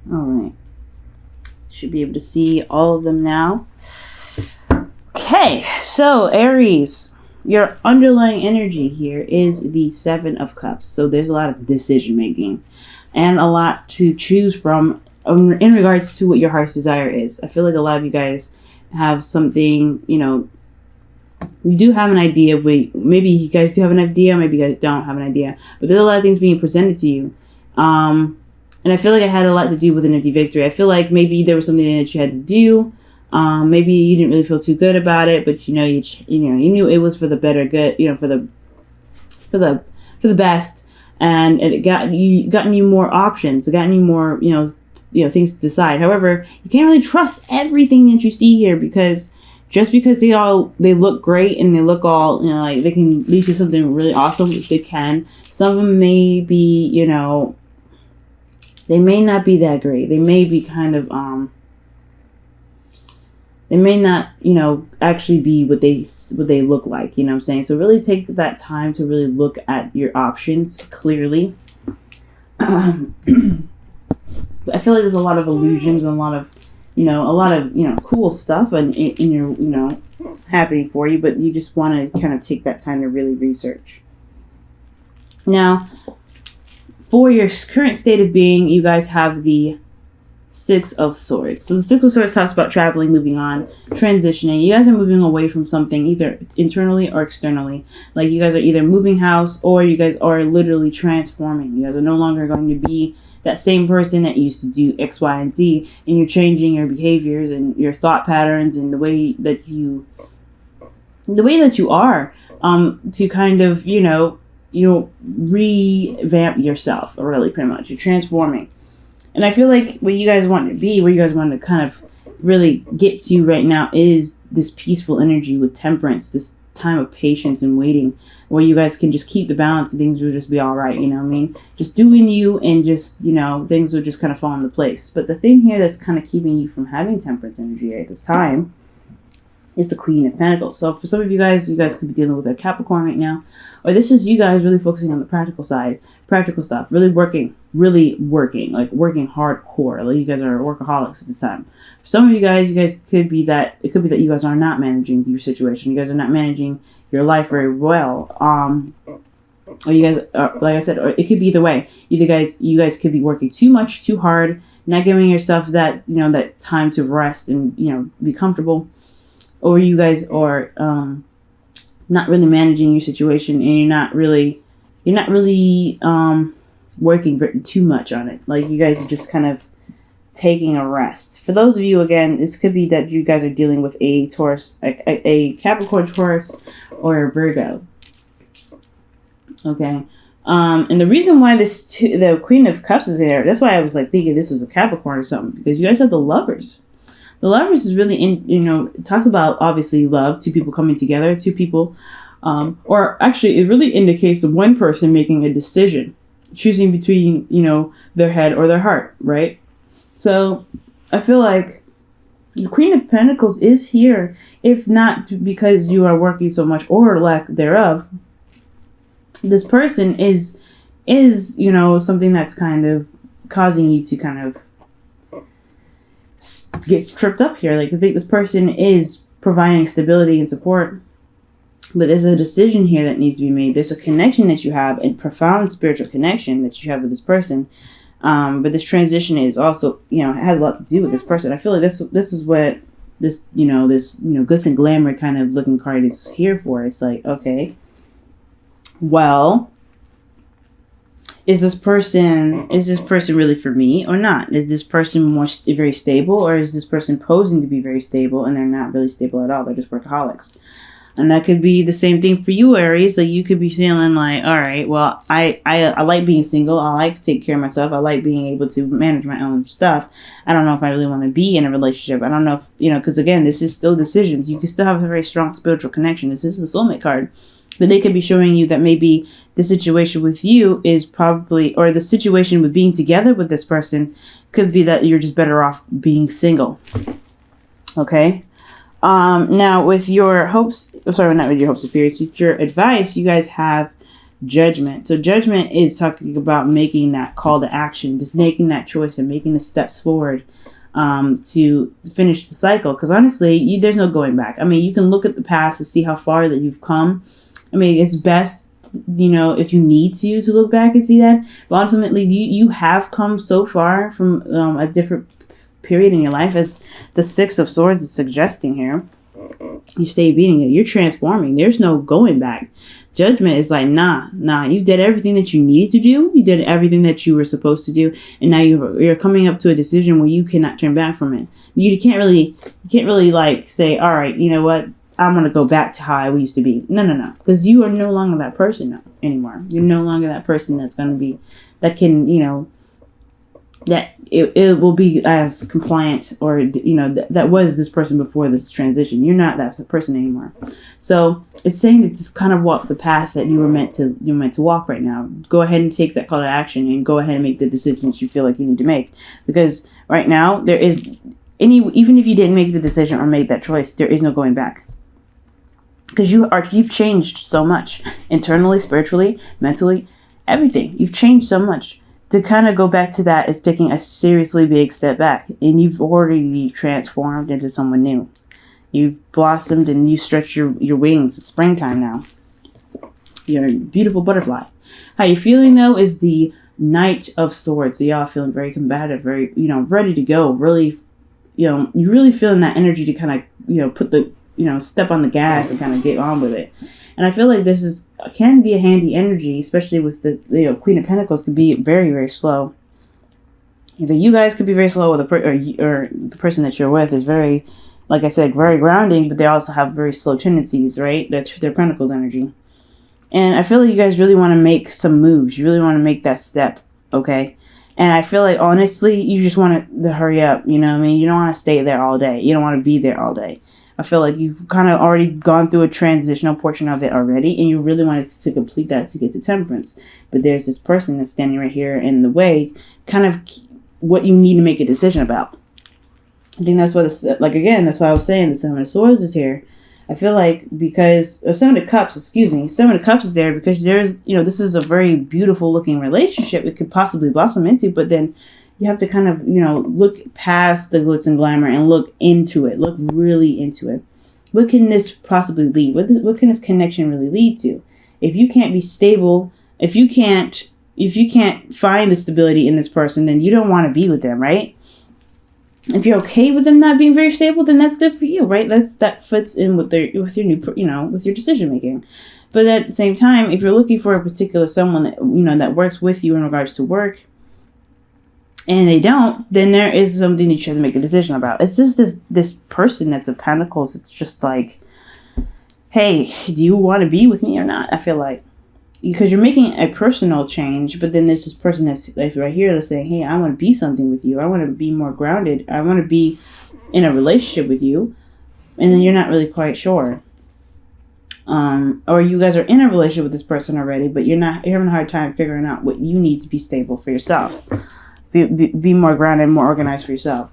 All right. Should be able to see all of them now. Okay, so Aries, your underlying energy here is the Seven of Cups. So there's a lot of decision making and a lot to choose from in regards to what your heart's desire is. I feel like a lot of you guys have something, you do have an idea of maybe you guys do have an idea, maybe you guys don't have an idea, but there's a lot of things being presented to you. And I feel like it had a lot to do with an empty victory. I feel like maybe there was something that you had to do. Maybe you didn't really feel too good about it, but you knew it was for the better good, for the best, and it gotten you more options, it gotten you more, things to decide. However, you can't really trust everything that you see here, because just because they look great and they look all, like they can lead to something really awesome, which they can. Some of them may be, they may not be that great. They may be kind of, they may not, actually be what they look like, you know what I'm saying? So really take that time to really look at your options clearly. I feel like there's a lot of illusions and a lot of cool stuff in your, happening for you, but you just want to kind of take that time to really research. Now, for your current state of being, you guys have the Six of Swords. So the Six of Swords talks about traveling, moving on, transitioning. You guys are moving away from something, either internally or externally. Like you guys are either moving house, or you guys are literally transforming. You guys are no longer going to be that same person that used to do X, Y, and Z, and you're changing your behaviors and your thought patterns and the way that you are, to kind of, revamp yourself, really, pretty much. You're transforming. And I feel like where you guys want to be, where you guys want to kind of really get to right now, is this peaceful energy with temperance, this time of patience and waiting, where you guys can just keep the balance and things will just be all right, you know what I mean? Just doing you, and just, things will just kind of fall into place. But the thing here that's kind of keeping you from having temperance energy at this time is the Queen of Pentacles. So for some of you guys could be dealing with a Capricorn right now, or this is you guys really focusing on the practical side, practical stuff, really working, like working hardcore. Like you guys are workaholics at this time. For some of you guys could be that, it could be that you guys are not managing your situation. You guys are not managing your life very well. Or you guys are, like I said, or it could be either way. You guys could be working too much, too hard, not giving yourself that, that time to rest and, be comfortable. Or you guys are not really managing your situation, and you're not really working too much on it. Like you guys are just kind of taking a rest. For those of you, again, this could be that you guys are dealing with a Taurus, a Capricorn, Taurus, or a Virgo. Okay. And the reason why the Queen of Cups is there, that's why I was like thinking this was a Capricorn or something, because you guys have the Lovers. The Lovers is really it talks about obviously love, two people coming together, two people, or actually it really indicates the one person making a decision, choosing between, their head or their heart, right? So I feel like the Queen of Pentacles is here, if not because you are working so much or lack thereof. This person is something that's kind of causing you to kind of gets tripped up here. Like I think this person is providing stability and support, but there's a decision here that needs to be made. There's a connection that you have, a profound spiritual connection that you have with this person. But this transition is also, has a lot to do with this person. I feel like this is what this glitz and glamour kind of looking card is here for. It's like, okay, well, is this person really for me or not? Is this person very stable, or is this person posing to be very stable and they're not really stable at all? They're just workaholics. And that could be the same thing for you, Aries. Like you could be feeling like, all right, well, I like being single. I like to take care of myself. I like being able to manage my own stuff. I don't know if I really want to be in a relationship. I don't know if, because again, this is still decisions. You can still have a very strong spiritual connection. This is the soulmate card. But they could be showing you that maybe the situation with you is probably, or the situation with being together with this person could be that you're just better off being single. Okay? Now with your hopes, not with your hopes and fears, with your advice, you guys have Judgment. So Judgment is talking about making that call to action, just making that choice and making the steps forward to finish the cycle. Because honestly, there's no going back. I mean, you can look at the past to see how far that you've come. I mean, it's best, if you need to look back and see that. But ultimately, you have come so far from a different period in your life, as the Six of Swords is suggesting here. You stay beating it. You're transforming. There's no going back. Judgment is like, nah. You did everything that you needed to do. You did everything that you were supposed to do, and now you're coming up to a decision where you cannot turn back from it. You can't really like say, all right, you know what? I'm gonna go back to how I used to be. No, because you are no longer that person anymore. You're no longer that person that can, that it will be as compliant, or that was this person before this transition. You're not that person anymore. So it's saying to just kind of walk the path that you're meant to walk right now. Go ahead and take that call to action, and go ahead and make the decisions you feel like you need to make. Because right now there is even if you didn't make the decision or make that choice, there is no going back. Because you've changed so much internally, spiritually, mentally, everything. You've changed so much. To kind of go back to that is taking a seriously big step back, and you've already transformed into someone new. You've blossomed and you stretch your wings. It's springtime now. You're a beautiful butterfly. How you're feeling though is the Knight of Swords. So y'all feeling very combative, very ready to go. Really, you're really feeling that energy to kind of put the step on the gas and kind of get on with it. And I feel like this can be a handy energy, especially with the Queen of Pentacles could be very, very slow. Either you guys could be very slow, or the person that you're with is very, like I said, very grounding, but they also have very slow tendencies, right? That's their Pentacles energy. And I feel like you guys really want to make some moves. You really want to make that step, okay? And I feel like, honestly, you just want to hurry up, you know what I mean? You don't want to stay there all day. You don't want to be there all day. I feel like you've kind of already gone through a transitional portion of it already, and you really wanted to complete that to get to Temperance. But there's this person that's standing right here in the way, kind of what you need to make a decision about. I think that's what it's like. Again, that's why I was saying the Seven of Swords is here. I feel like because Seven of Cups is there because there's this is a very beautiful looking relationship it could possibly blossom into, but then you have to kind of, look past the glitz and glamour and look into it. Look really into it. What can this possibly lead? What can this connection really lead to? If you can't be stable, if you can't find the stability in this person, then you don't want to be with them, right? If you're okay with them not being very stable, then that's good for you, right? That fits in with your new, with your decision making. But at the same time, if you're looking for a particular someone that that works with you in regards to work, and they don't, then there is something that you have to make a decision about. It's just this person that's a Pentacles. It's just like, hey, do you want to be with me or not? I feel like, because you're making a personal change, but then there's this person that's right here that's saying, hey, I want to be something with you. I want to be more grounded. I want to be in a relationship with you. And then you're not really quite sure. Or you guys are in a relationship with this person already, but you're having a hard time figuring out what you need to be stable for yourself. Be more grounded, more organized for yourself.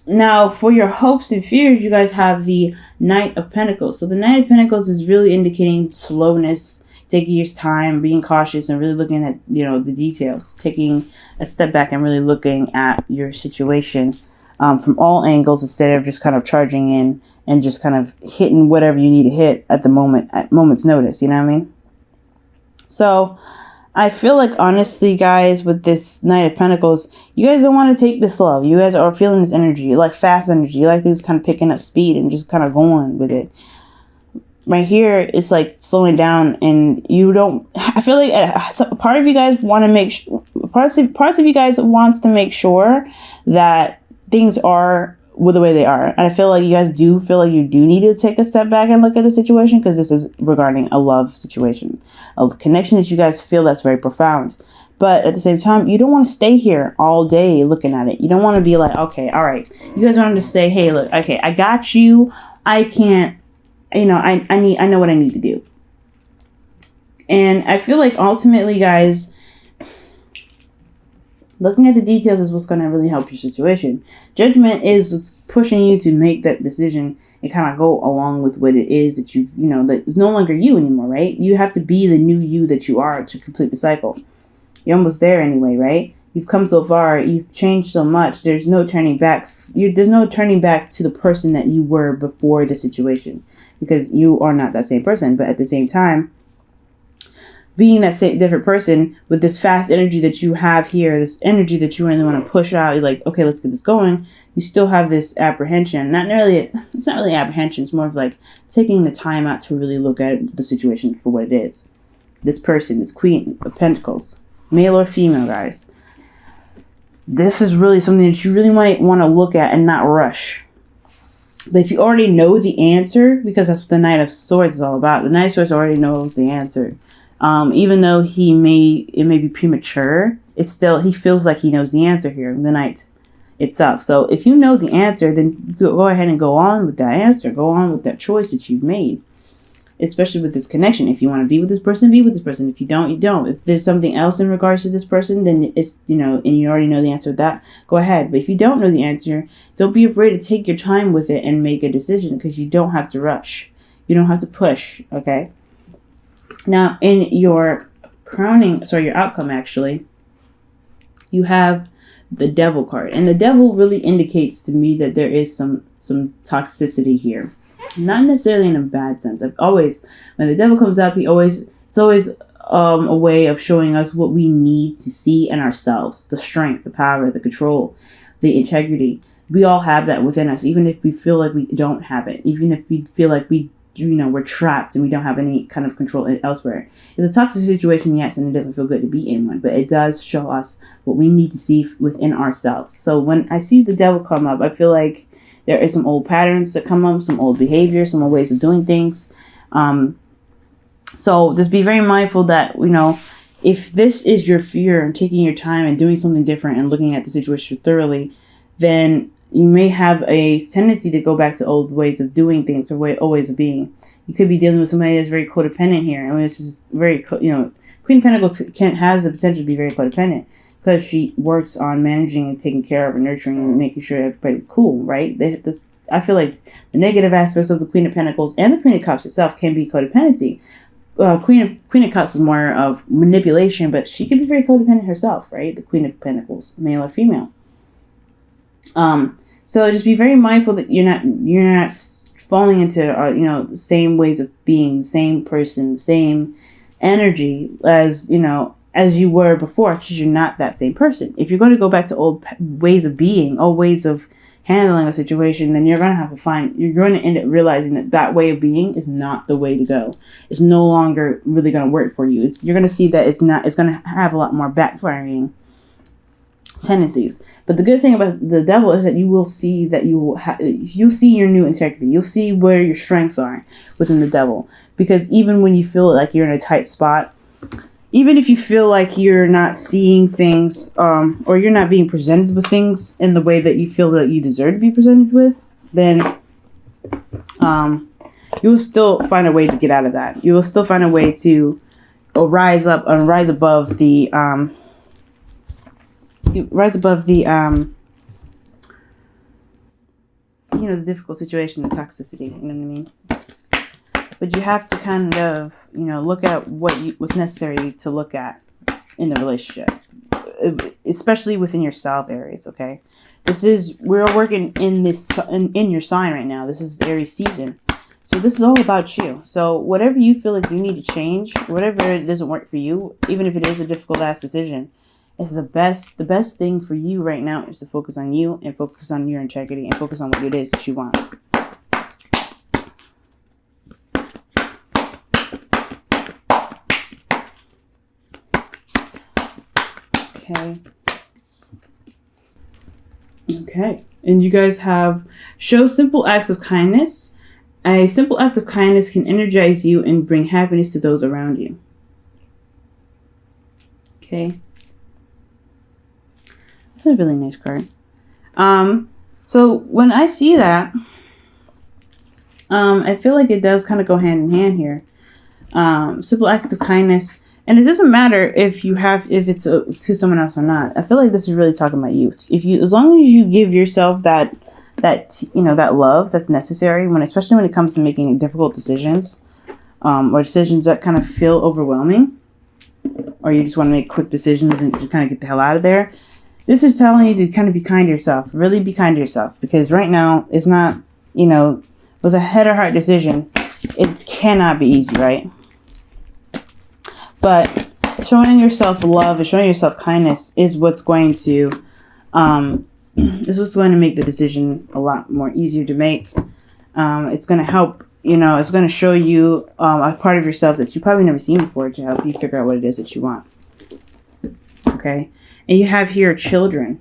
Now, for your hopes and fears, you guys have the Knight of Pentacles. So the Knight of Pentacles is really indicating slowness, taking your time, being cautious, and really looking at the details. Taking a step back and really looking at your situation from all angles instead of just kind of charging in and just kind of hitting whatever you need to hit at moment's notice. You know what I mean? So I feel like, honestly, guys, with this Knight of Pentacles, you guys don't want to take this slow. You guys are feeling this energy. You like fast energy. You like things kind of picking up speed and just kind of going with it. Right here, it's like slowing down, and you don't. I feel like part of you guys want to make parts of you guys wants to make sure that things are the way they are. And I feel like you guys do feel like you do need to take a step back and look at the situation, because this is regarding a love situation, a connection that you guys feel that's very profound. But at the same time, you don't want to stay here all day looking at it. You don't want to be like, okay, all right. You guys want to say, hey, look, okay, I got you. I can't, I know what I need to do. And I feel like ultimately, guys, looking at the details is what's going to really help your situation. Judgment is what's pushing you to make that decision and kind of go along with what it is that that is no longer you anymore, right? You have to be the new you that you are to complete the cycle. You're almost there anyway, right? You've come so far. You've changed so much. There's no turning back. There's no turning back to the person that you were before the situation, because you are not that same person. But at the same time, being that same different person with this fast energy that you have here, this energy that you really want to push out, you're like, okay, let's get this going. You still have this apprehension. It's not really apprehension. It's more of like taking the time out to really look at the situation for what it is. This person, this Queen of Pentacles, male or female, guys. This is really something that you really might want to look at and not rush. But if you already know the answer, because that's what the Knight of Swords is all about, the Knight of Swords already knows the answer. Even though it may be premature, it's still, he feels like he knows the answer here, the Knight itself. So if you know the answer, then go ahead and go on with that answer. Go on with that choice that you've made, especially with this connection. If you want to be with this person, be with this person. If you don't, you don't. If there's something else in regards to this person, then it's, and you already know the answer to that, go ahead. But if you don't know the answer, don't be afraid to take your time with it and make a decision, because you don't have to rush. You don't have to push, okay? Now, in your your outcome, actually, you have the Devil card. And the Devil really indicates to me that there is some toxicity here. Not necessarily in a bad sense. When the Devil comes up, it's always a way of showing us what we need to see in ourselves. The strength, the power, the control, the integrity. We all have that within us, even if we feel like we don't have it. Even if we feel like we're trapped and we don't have any kind of control elsewhere. It's a toxic situation, yes, and it doesn't feel good to be in one, but it does show us what we need to see within ourselves. So when I see the Devil come up, I feel like there is some old patterns that come up, some old behaviors, some old ways of doing things. So just be very mindful that, if this is your fear and taking your time and doing something different and looking at the situation thoroughly, then you may have a tendency to go back to old ways of doing things or old ways of being. You could be dealing with somebody that's very codependent here. I mean, it's just very, Queen of Pentacles has the potential to be very codependent, because she works on managing and taking care of and nurturing and making sure everybody's cool, right? I feel like the negative aspects of the Queen of Pentacles and the Queen of Cups itself can be codependency. Queen of Cups is more of manipulation, but she can be very codependent herself, right? The Queen of Pentacles, male or female. So just be very mindful that you're not falling into the same ways of being, the same person, the same energy as you were before, because you're not that same person. If you're going to go back to old ways of being, old ways of handling a situation, then you're going to end up realizing that way of being is not the way to go. It's no longer really going to work for you. You're going to see that it's going to have a lot more backfiring tendencies. But the good thing about the Devil is that you will see that you'll see your new integrity. You'll see where your strengths are within the Devil. Because even when you feel like you're in a tight spot, even if you feel like you're not seeing things, or you're not being presented with things in the way that you feel that you deserve to be presented with, then you will still find a way to get out of that. You will still find a way to rise above the the difficult situation, the toxicity, you know what I mean? But you have to kind of, look at what's necessary to look at in the relationship, especially within yourself, Aries, okay? We're working in your sign right now. This is Aries season. So this is all about you. So whatever you feel like you need to change, whatever doesn't work for you, even if it is a difficult ass decision, it's the best thing for you right now is to focus on you and focus on your integrity and focus on what it is that you want. Okay. And you guys have show simple acts of kindness. A simple act of kindness can energize you and bring happiness to those around you. Okay. That's a really nice card. So when I see that, I feel like it does kind of go hand in hand here. Simple act of kindness. And it doesn't matter if it's to someone else or not. I feel like this is really talking about you. As long as you give yourself that that love that's necessary especially when it comes to making difficult decisions, or decisions that kind of feel overwhelming, or you just want to make quick decisions and just kind of get the hell out of there. This is telling you to kind of be kind to yourself. Really be kind to yourself, because right now it's not, with a head or heart decision, it cannot be easy, right? But showing yourself love and showing yourself kindness is what's going to make the decision a lot more easier to make. It's going to help, it's going to show you a part of yourself that you've probably never seen before, to help you figure out what it is that you want. Okay. And you have here children.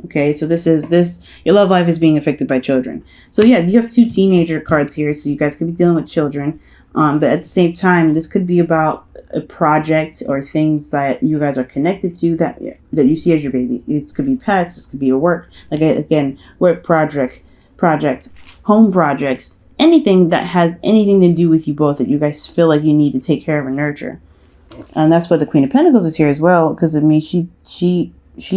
Okay. So your love life is being affected by children. So yeah, you have 2 teenager cards here. So you guys could be dealing with children. But at the same time, this could be about a project or things that you guys are connected to that you see as your baby. It could be pets. This could be your work. Like, again, work project, home projects, anything that has anything to do with you both that you guys feel like you need to take care of and nurture. And that's what the Queen of Pentacles is here as well, because she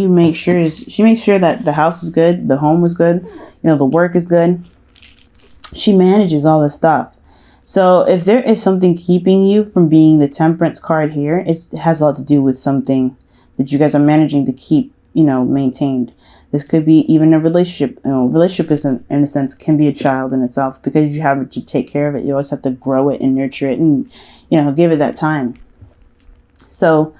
makes sure that the house is good, the home is good, the work is good. She manages all this stuff. So if there is something keeping you from being the Temperance card here, it has a lot to do with something that you guys are managing to keep, maintained. This could be even a relationship. Relationship isn't, in a sense, can be a child in itself, because you have to take care of it. You always have to grow it and nurture it and, give it that time. So,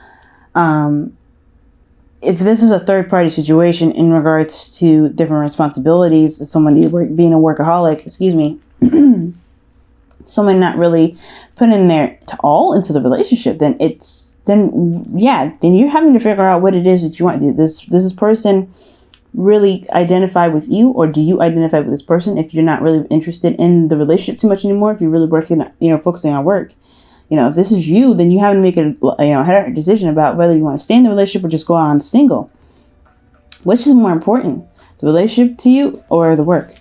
if this is a third party situation in regards to different responsibilities, somebody being a workaholic, someone not really putting their all into the relationship, then you're having to figure out what it is that you want. Does this person really identify with you, or do you identify with this person? If you're not really interested in the relationship too much anymore, if you're really working, focusing on work, if this is you, then you have to make a decision about whether you want to stay in the relationship or just go on single. Which is more important, the relationship to you or the work?